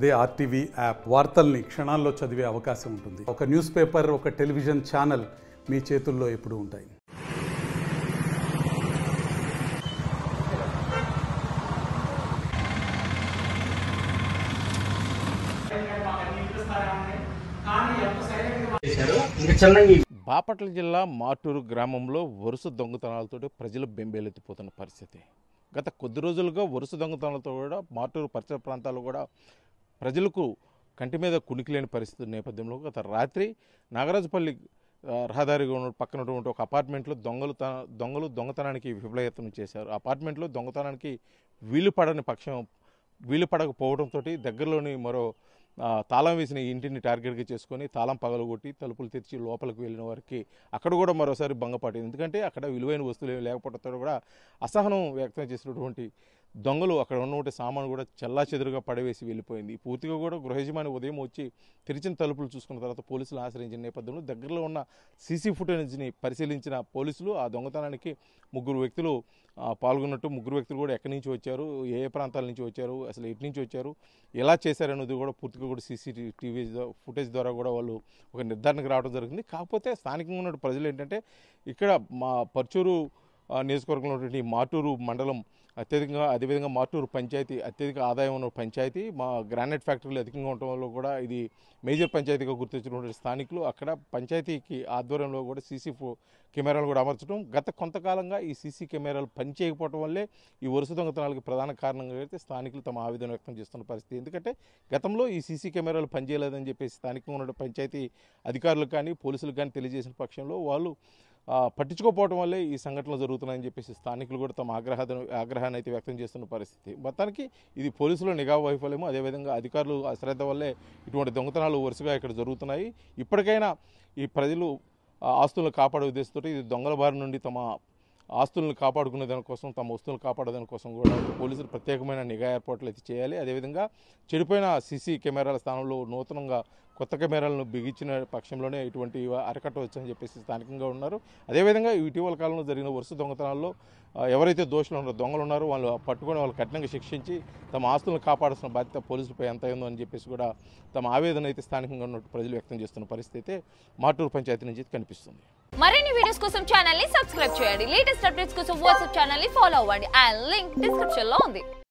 అదే RTV app వార్తల్ని క్షణాల్లో చదివే అవకాశం ఉంటుంది. ఒక న్యూస్ పేపర్, ఒక టెలివిజన్ ఛానల్ మీ చేతుల్లో ఎప్పుడూ ఉంటాయి. బాపట్ల జిల్లా మార్టూరు గ్రామంలో వరుస దొంగతనాలతో ప్రజలు బెంబేలెత్తిపోతున్న పరిస్థితి. గత కొద్ది రోజులుగా వరుస దొంగతనాలతో కూడా మార్టూరు పరిసర ప్రాంతాల్లో కూడా ప్రజలకు కంటి మీద కునికిలేని పరిస్థితి నేపథ్యంలో గత రాత్రి నాగరాజుపల్లి రహదారిగా పక్కనటువంటి ఒక అపార్ట్మెంట్లో దొంగలు దొంగతనానికి విఫలయత్నం చేశారు. అపార్ట్మెంట్లో దొంగతనానికి వీలు పడకపోవడంతో దగ్గరలోని మరో తాళం వేసిన ఇంటిని టార్గెట్గా చేసుకొని తాళం పగలగొట్టి తలుపులు తెరిచి లోపలికి వెళ్ళిన వారికి అక్కడ కూడా మరోసారి భంగపడింది. ఎందుకంటే అక్కడ విలువైన వస్తువులు లేకపోవడంతో కూడా అసహనం వ్యక్తం చేసినటువంటి దొంగలు అక్కడ ఉన్నటువంటి సామాను కూడా చెల్లాచెదురుగా పడవేసి వెళ్ళిపోయింది. పూర్తిగా కూడా గృహయజమాని ఉదయం వచ్చి తెరిచిన తలుపులు చూసుకున్న తర్వాత పోలీసులు ఆశ్రయించిన నేపథ్యంలో దగ్గరలో ఉన్న సీసీ ఫుటేజ్ని పరిశీలించిన పోలీసులు ఆ దొంగతనానికి ముగ్గురు వ్యక్తులు పాల్గొన్నట్టు, ముగ్గురు వ్యక్తులు కూడా ఎక్కడి నుంచి వచ్చారు, ఏ ప్రాంతాల నుంచి వచ్చారు, అసలు ఎటు నుంచి వచ్చారు, ఎలా చేశారనేది కూడా పూర్తిగా కూడా సీసీటీవీ ఫుటేజ్ ద్వారా కూడా వాళ్ళు ఒక నిర్ధారణకు రావడం జరిగింది. కాకపోతే స్థానికంగా ఉన్న ప్రజలు ఏంటంటే ఇక్కడ మా పర్చూరు నియోజకవర్గంలో ఉన్నటువంటి మార్టూరు మండలం అత్యధికంగా, అదేవిధంగా మార్టూరు పంచాయతీ అత్యధిక ఆదాయం ఉన్న పంచాయతీ, మా గ్రానైట్ ఫ్యాక్టరీలు అధికంగా ఉండటం వల్ల కూడా ఇది మేజర్ పంచాయతీగా గుర్తించినటువంటి స్థానికులు అక్కడ పంచాయతీకి ఆధ్వర్యంలో కూడా సీసీ కెమెరాలు కూడా అమర్చడం, గత కొంతకాలంగా ఈ సీసీ కెమెరాలు పనిచేయకపోవడం వల్లే ఈ వరుస దొంగతనాలకు ప్రధాన కారణంగా అయితే స్థానికులు తమ ఆవేదన వ్యక్తం చేస్తున్న పరిస్థితి. ఎందుకంటే గతంలో ఈ సీసీ కెమెరాలు పనిచేయలేదని చెప్పేసి స్థానికంగా ఉన్న పంచాయతీ అధికారులు కానీ పోలీసులు కానీ తెలియజేసిన పక్షంలో వాళ్ళు పట్టించుకోకపోవడం వల్లే ఈ సంఘటనలు జరుగుతున్నాయని చెప్పేసి స్థానికులు కూడా తమ ఆగ్రహాన్ని అయితే వ్యక్తం చేస్తున్న పరిస్థితి. మొత్తానికి ఇది పోలీసుల నిఘా వైఫల్యము, అదేవిధంగా అధికారులు అశ్రద్ధ వల్లే ఇటువంటి దొంగతనాలు వరుసగా ఇక్కడ జరుగుతున్నాయి. ఇప్పటికైనా ఈ ప్రజలు ఆస్తులను కాపాడే ఉద్దేశంతో ఇది దొంగల బారి నుండి తమ ఆస్తులను కాపాడుకునే దానికోసం, తమ వస్తువులను కాపాడేదాని కోసం కూడా పోలీసులు ప్రత్యేకమైన నిఘా ఏర్పాట్లు అయితే చేయాలి. అదేవిధంగా చెడిపోయిన సీసీ కెమెరాల స్థానంలో నూతనంగా కొత్త కెమెరాలను బిగించిన పక్షంలోనే ఇటువంటి అరికట్టవచ్చని చెప్పేసి స్థానికంగా ఉన్నారు. అదేవిధంగా ఇటీవల కాలంలో జరిగిన వరుస దొంగతనాల్లో ఎవరైతే దోషులు ఉన్నారో, దొంగలు ఉన్నారో వాళ్ళు పట్టుకొని వాళ్ళు కఠినంగా శిక్షించి తమ ఆస్తులను కాపాడాల్సిన బాధ్యత పోలీసులపై ఎంత అయిందో అని చెప్పేసి కూడా తమ ఆవేదన అయితే స్థానికంగా ఉన్నట్టు ప్రజలు వ్యక్తం చేస్తున్న పరిస్థితి అయితే మార్టూరు పంచాయతీ నుంచి కనిపిస్తుంది. మరిన్ని వీడియోస్ కోసం ఛానల్ ని సబ్స్క్రైబ్ చేయండి. లేటెస్ట్ అప్డేట్స్ కోసం వాట్సాప్ ఛానల్ ని ఫాలో అవ్వండి. ఆ లింక్ డిస్క్రిప్షన్ లో ఉంది.